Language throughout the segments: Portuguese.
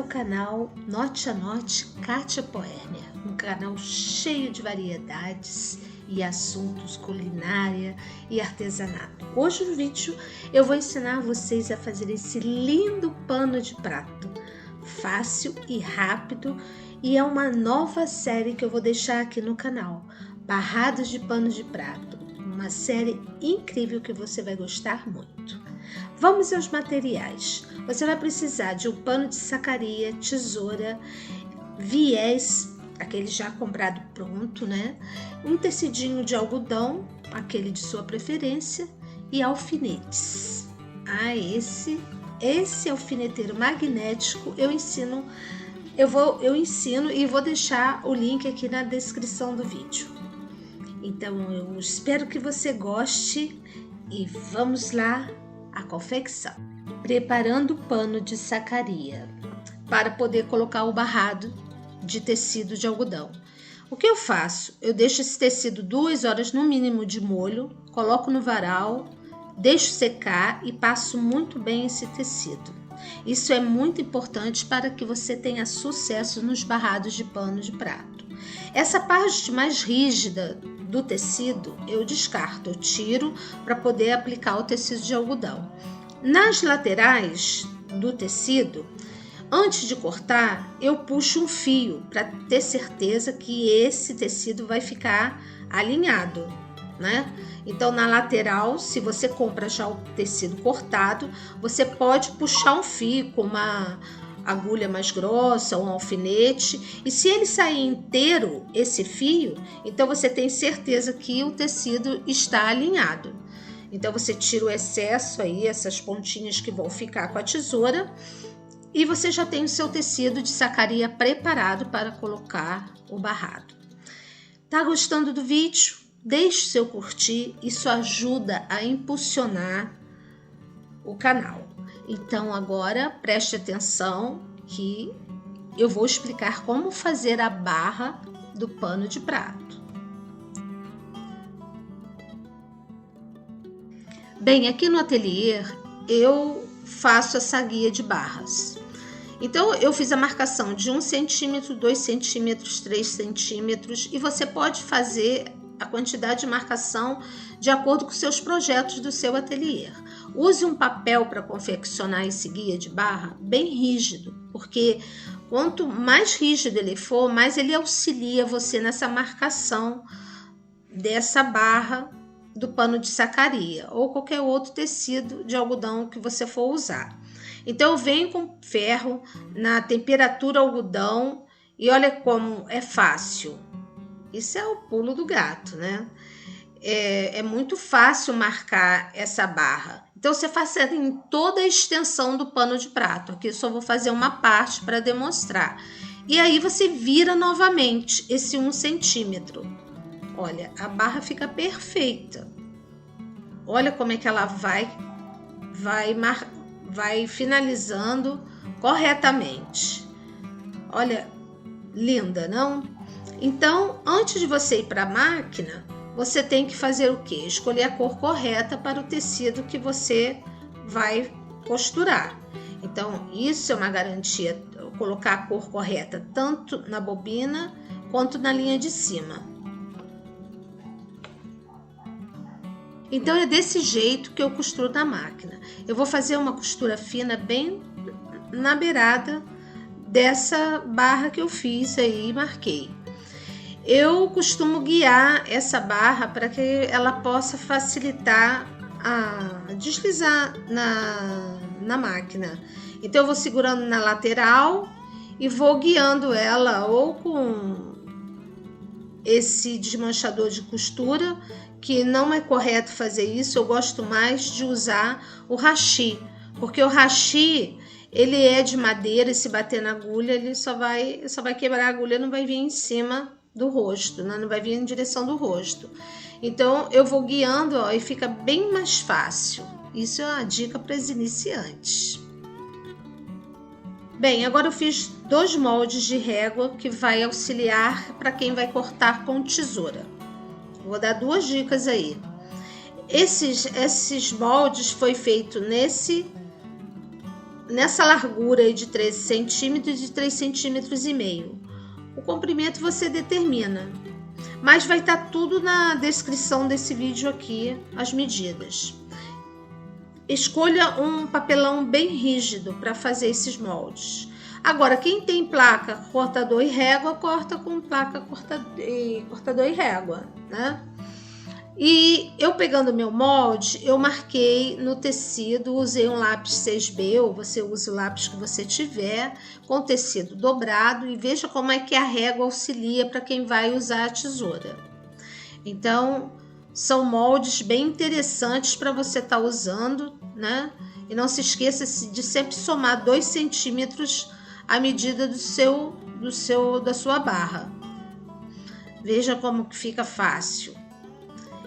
canal Note a Note Kátia Poérnia, um canal cheio de variedades e assuntos culinária e artesanato. Hoje no vídeo eu vou ensinar vocês a fazer esse lindo pano de prato, fácil e rápido, e é uma nova série que eu vou deixar aqui no canal, Barrados de Pano de Prato, uma série incrível que você vai gostar muito. Vamos aos materiais. Você vai precisar de um pano de sacaria, tesoura, viés, aquele já comprado pronto, né? Um tecidinho de algodão, aquele de sua preferência, e alfinetes. Esse alfineteiro magnético eu ensino e vou deixar o link aqui na descrição do vídeo. Então eu espero que você goste e vamos lá à confecção. Preparando o pano de sacaria para poder colocar o barrado de tecido de algodão. O que eu faço? Eu deixo esse tecido 2 horas no mínimo de molho, coloco no varal, deixo secar e passo muito bem esse tecido. Isso é muito importante para que você tenha sucesso nos barrados de pano de prato. Essa parte mais rígida do tecido eu descarto, eu tiro para poder aplicar o tecido de algodão. Nas laterais do tecido, antes de cortar, eu puxo um fio para ter certeza que esse tecido vai ficar alinhado, né? Então, na lateral, se você compra já o tecido cortado, você pode puxar um fio com uma agulha mais grossa, um alfinete, e se ele sair inteiro, esse fio, então você tem certeza que o tecido está alinhado. Então você tira o excesso aí, essas pontinhas que vão ficar com a tesoura, e você já tem o seu tecido de sacaria preparado para colocar o barrado. Tá gostando do vídeo? Deixe o seu curtir, isso ajuda a impulsionar o canal. Então agora preste atenção que eu vou explicar como fazer a barra do pano de prato. Bem, aqui no ateliê eu faço essa guia de barras. Então eu fiz a marcação de 1 centímetro, 2 centímetros, 3 centímetros, e você pode fazer a quantidade de marcação de acordo com seus projetos do seu ateliê. Use um papel para confeccionar esse guia de barra bem rígido, porque quanto mais rígido ele for, mais ele auxilia você nessa marcação dessa barra do pano de sacaria ou qualquer outro tecido de algodão que você for usar. Então eu venho com ferro na temperatura algodão e olha como é fácil. Isso é o pulo do gato, né? É muito fácil marcar essa barra. Então você faz em toda a extensão do pano de prato. Aqui eu só vou fazer uma parte para demonstrar. E aí você vira novamente esse 1 centímetro. Olha, a barra fica perfeita. Olha como é que ela vai finalizando corretamente. Olha, linda, não? Então, antes de você ir para a máquina, você tem que fazer o quê? Escolher a cor correta para o tecido que você vai costurar. Então, isso é uma garantia, colocar a cor correta tanto na bobina quanto na linha de cima. Então é desse jeito que eu costuro na máquina. Eu vou fazer uma costura fina bem na beirada dessa barra que eu fiz aí e marquei. Eu costumo guiar essa barra para que ela possa facilitar a deslizar na máquina. Então eu vou segurando na lateral e vou guiando ela ou com esse desmanchador de costura, que não é correto fazer isso. Eu gosto mais de usar o hashi, porque o hashi ele é de madeira e se bater na agulha ele só vai quebrar a agulha, não vai vir em cima do rosto, né? Não vai vir em direção do rosto. Então eu vou guiando, ó, e fica bem mais fácil. Isso é uma dica para os iniciantes. Bem, agora eu fiz 2 moldes de régua que vai auxiliar para quem vai cortar com tesoura. Vou dar 2 dicas aí. Esses moldes foi feito nessa largura aí de 13 centímetros e 3,5 centímetros. O comprimento você determina, mas vai estar tudo na descrição desse vídeo aqui, as medidas. Escolha um papelão bem rígido para fazer esses moldes. Agora, quem tem placa, cortador e régua, corta com placa, cortador e régua, né? E eu pegando meu molde, eu marquei no tecido, usei um lápis 6B, ou você usa o lápis que você tiver, com tecido dobrado, e veja como é que a régua auxilia para quem vai usar a tesoura. Então, são moldes bem interessantes para você estar usando, né? E não se esqueça de sempre somar 2 centímetros à medida da sua barra. Veja como que fica fácil.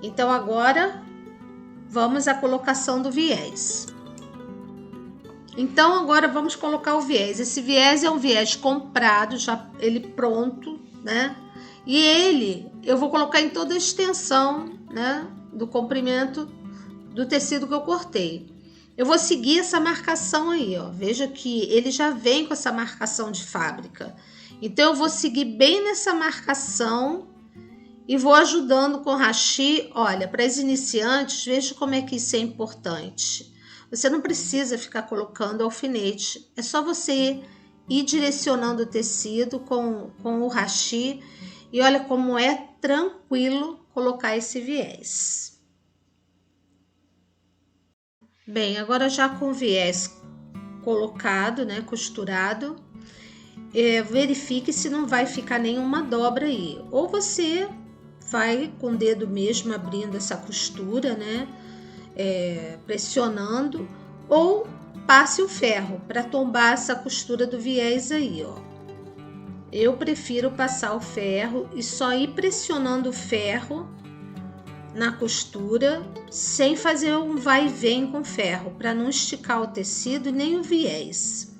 Então agora vamos à colocação do viés. Então agora vamos colocar o viés. Esse viés é um viés comprado, já ele pronto, né? E ele eu vou colocar em toda a extensão, né, do comprimento do tecido que eu cortei. Eu vou seguir essa marcação aí, ó. Veja que ele já vem com essa marcação de fábrica. Então eu vou seguir bem nessa marcação e vou ajudando com hashi. Olha, para as iniciantes, veja como é que isso é importante. Você não precisa ficar colocando alfinete, é só você ir direcionando o tecido com o hashi, e olha como é tranquilo colocar esse viés. Bem, agora já com o viés colocado, né, costurado, verifique se não vai ficar nenhuma dobra aí, ou você vai com o dedo mesmo abrindo essa costura, né? Pressionando, ou passe o ferro para tombar essa costura do viés aí, ó. Eu prefiro passar o ferro e só ir pressionando o ferro na costura, sem fazer um vai e vem com o ferro, para não esticar o tecido e nem o viés.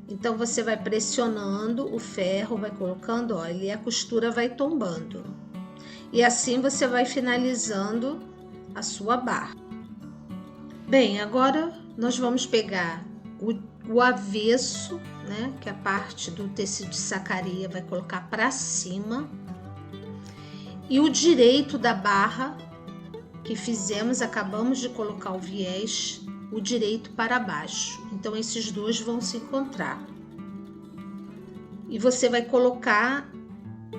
Então você vai pressionando o ferro, vai colocando, ó, e a costura vai tombando. E assim você vai finalizando a sua barra. Bem, agora nós vamos pegar o avesso, né, que é a parte do tecido de sacaria, vai colocar para cima. E o direito da barra que fizemos, acabamos de colocar o viés, o direito para baixo. Então esses dois vão se encontrar. E você vai colocar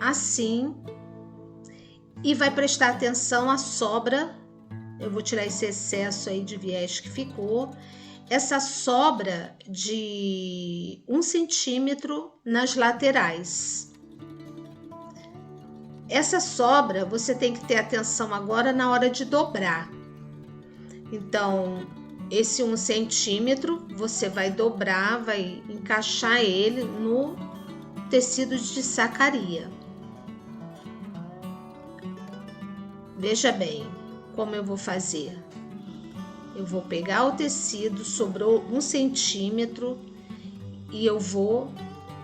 assim. E vai prestar atenção à sobra. Eu vou tirar esse excesso aí de viés que ficou. Essa sobra de 1 centímetro nas laterais. Essa sobra você tem que ter atenção agora na hora de dobrar. Então, esse 1 centímetro você vai dobrar, vai encaixar ele no tecido de sacaria. Veja bem como eu vou fazer. Eu vou pegar o tecido, sobrou 1 centímetro, e eu vou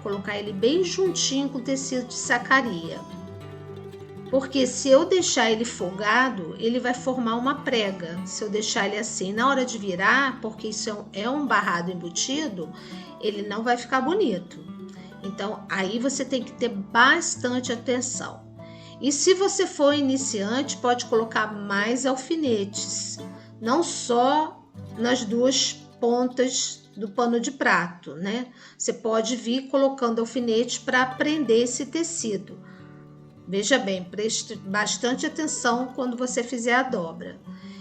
colocar ele bem juntinho com o tecido de sacaria. Porque se eu deixar ele folgado, ele vai formar uma prega. Se eu deixar ele assim, na hora de virar, porque isso é um barrado embutido, ele não vai ficar bonito. Então, aí você tem que ter bastante atenção. E se você for iniciante, pode colocar mais alfinetes, não só nas duas pontas do pano de prato, né? Você pode vir colocando alfinete para prender esse tecido. Veja bem, preste bastante atenção quando você fizer a dobra.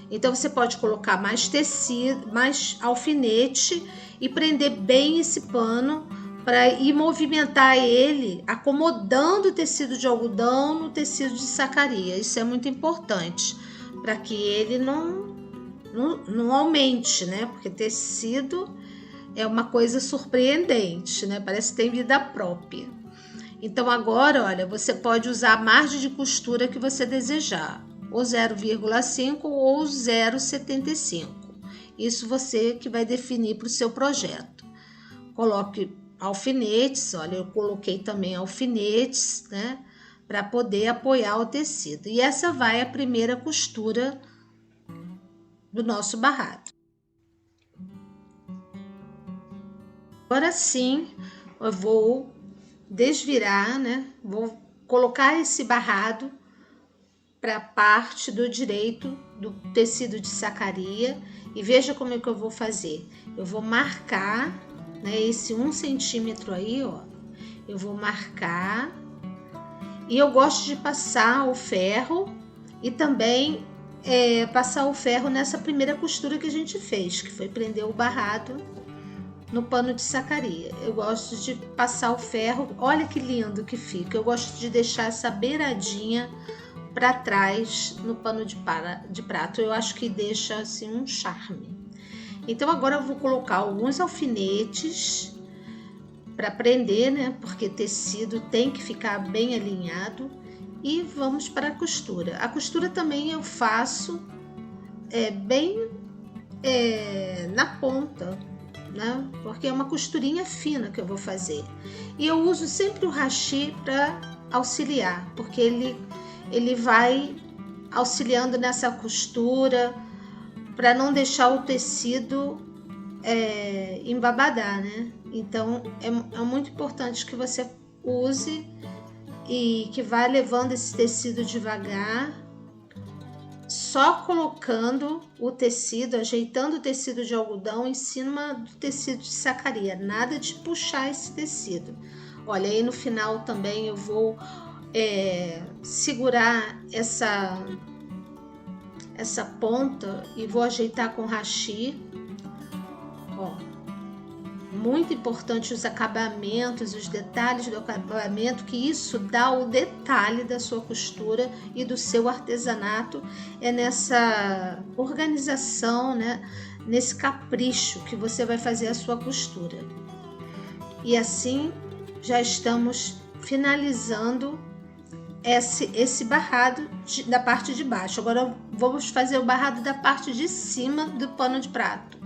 Então você pode colocar mais tecido, mais alfinete e prender bem esse pano, para ir movimentar ele, acomodando o tecido de algodão no tecido de sacaria. Isso é muito importante, para que ele não aumente, né? Porque tecido é uma coisa surpreendente, né? Parece que tem vida própria. Então agora, olha, você pode usar a margem de costura que você desejar, ou 0,5 ou 0,75. Isso você que vai definir para o seu projeto. Coloque alfinetes, olha, eu coloquei também alfinetes, né, para poder apoiar o tecido. E essa vai a primeira costura do nosso barrado. Agora sim, eu vou desvirar, né? Vou colocar esse barrado para a parte do direito do tecido de sacaria e veja como é que eu vou fazer. Eu vou marcar, né, esse 1 centímetro aí, ó. Eu vou marcar e eu gosto de passar o ferro e também passar o ferro nessa primeira costura que a gente fez, que foi prender o barrado no pano de sacaria. Eu gosto de passar o ferro, olha que lindo que fica. Eu gosto de deixar essa beiradinha para trás no pano de prato. Eu acho que deixa assim um charme. Então agora eu vou colocar alguns alfinetes para prender, né? Porque tecido tem que ficar bem alinhado. E vamos para a costura. A costura também eu faço bem na ponta, né? Porque é uma costurinha fina que eu vou fazer. E eu uso sempre o hashi para auxiliar, porque ele vai auxiliando nessa costura para não deixar o tecido embabadar, né? Então é muito importante que você use e que vá levando esse tecido devagar, só colocando o tecido, ajeitando o tecido de algodão em cima do tecido de sacaria, nada de puxar esse tecido. Olha, aí no final também eu vou segurar essa ponta e vou ajeitar com hashi. Ó, muito importante os acabamentos, os detalhes do acabamento, que isso dá o detalhe da sua costura e do seu artesanato, nessa organização, né? Nesse capricho que você vai fazer a sua costura. E assim já estamos finalizando esse barrado da parte de baixo. Agora vamos fazer o barrado da parte de cima do pano de prato.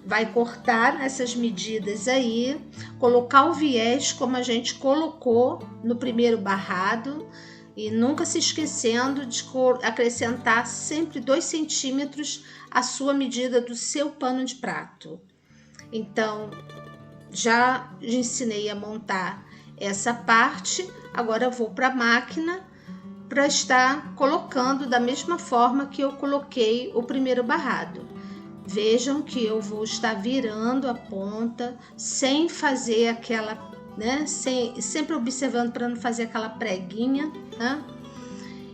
Vai cortar essas medidas aí, colocar o viés como a gente colocou no primeiro barrado e nunca se esquecendo de acrescentar sempre 2 centímetros a sua medida do seu pano de prato. Então, já ensinei a montar essa parte, agora eu vou para a máquina para estar colocando da mesma forma que eu coloquei o primeiro barrado. Vejam que eu vou estar virando a ponta sem fazer aquela, né? Sempre observando para não fazer aquela preguinha, né?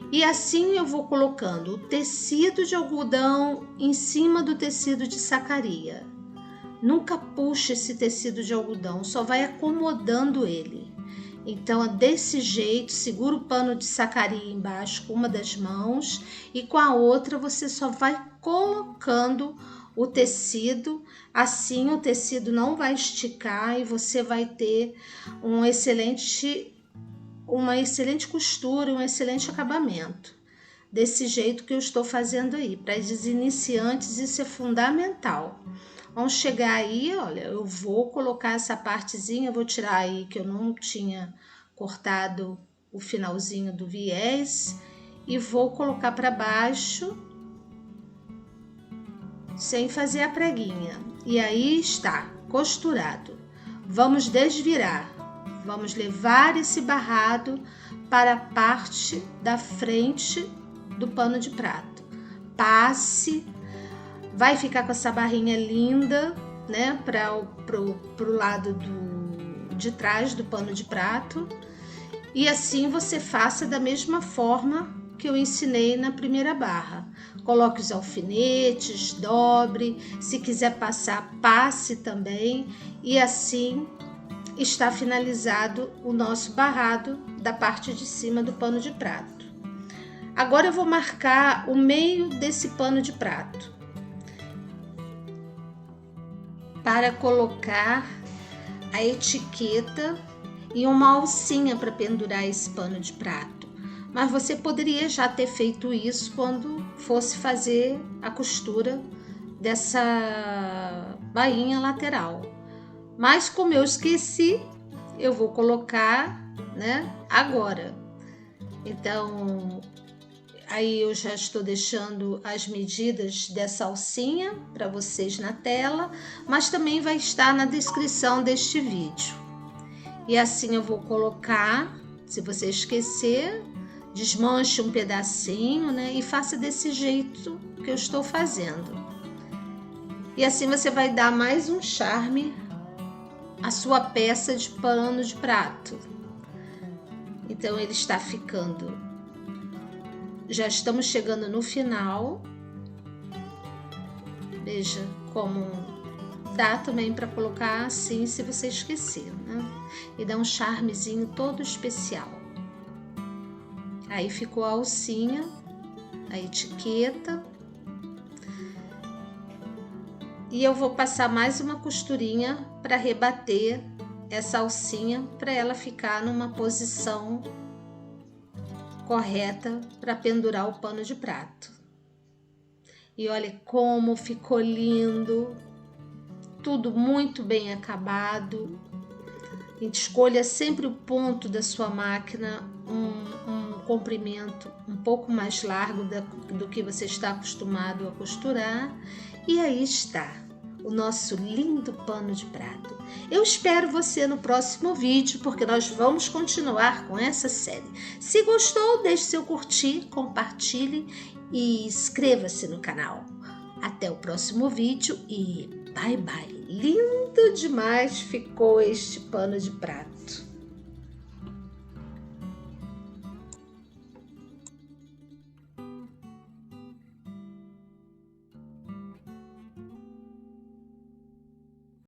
E assim eu vou colocando o tecido de algodão em cima do tecido de sacaria. Nunca puxe esse tecido de algodão, só vai acomodando ele. Então, desse jeito, segura o pano de sacaria embaixo com uma das mãos e com a outra você só vai colocando o tecido, assim o tecido não vai esticar e você vai ter uma excelente costura, um excelente acabamento. Desse jeito que eu estou fazendo aí, para os iniciantes isso é fundamental. Vamos chegar aí, olha, eu vou colocar essa partezinha, vou tirar aí que eu não tinha cortado o finalzinho do viés e vou colocar para baixo sem fazer a preguinha. E aí está, costurado. Vamos desvirar, vamos levar esse barrado para a parte da frente do pano de prato. Passe, vai ficar com essa barrinha linda, né, pro lado de trás do pano de prato. E assim você faça da mesma forma que eu ensinei na primeira barra. Coloque os alfinetes, dobre, se quiser passar, passe também. E assim está finalizado o nosso barrado da parte de cima do pano de prato. Agora eu vou marcar o meio desse pano de prato para colocar a etiqueta e uma alcinha para pendurar esse pano de prato. Mas você poderia já ter feito isso quando fosse fazer a costura dessa bainha lateral. Mas como eu esqueci, eu vou colocar, né, agora. Então, Aí eu já estou deixando as medidas dessa alcinha para vocês na tela, mas também vai estar na descrição deste vídeo. E assim eu vou colocar, se você esquecer, desmanche um pedacinho, né? E faça desse jeito que eu estou fazendo. E assim você vai dar mais um charme à sua peça de pano de prato. Então ele está ficando... Já estamos chegando no final. Veja como dá também para colocar assim, se você esquecer, né? E dá um charmezinho todo especial. Aí ficou a alcinha, a etiqueta. E eu vou passar mais uma costurinha para rebater essa alcinha, para ela ficar numa posição correta para pendurar o pano de prato. E olha como ficou lindo, tudo muito bem acabado. A gente escolha sempre o ponto da sua máquina, um comprimento um pouco mais largo do que você está acostumado a costurar. E aí está o nosso lindo pano de prato. Eu espero você no próximo vídeo, porque nós vamos continuar com essa série. Se gostou, deixe seu curtir, compartilhe e inscreva-se no canal. Até o próximo vídeo e bye bye. Lindo demais ficou este pano de prato.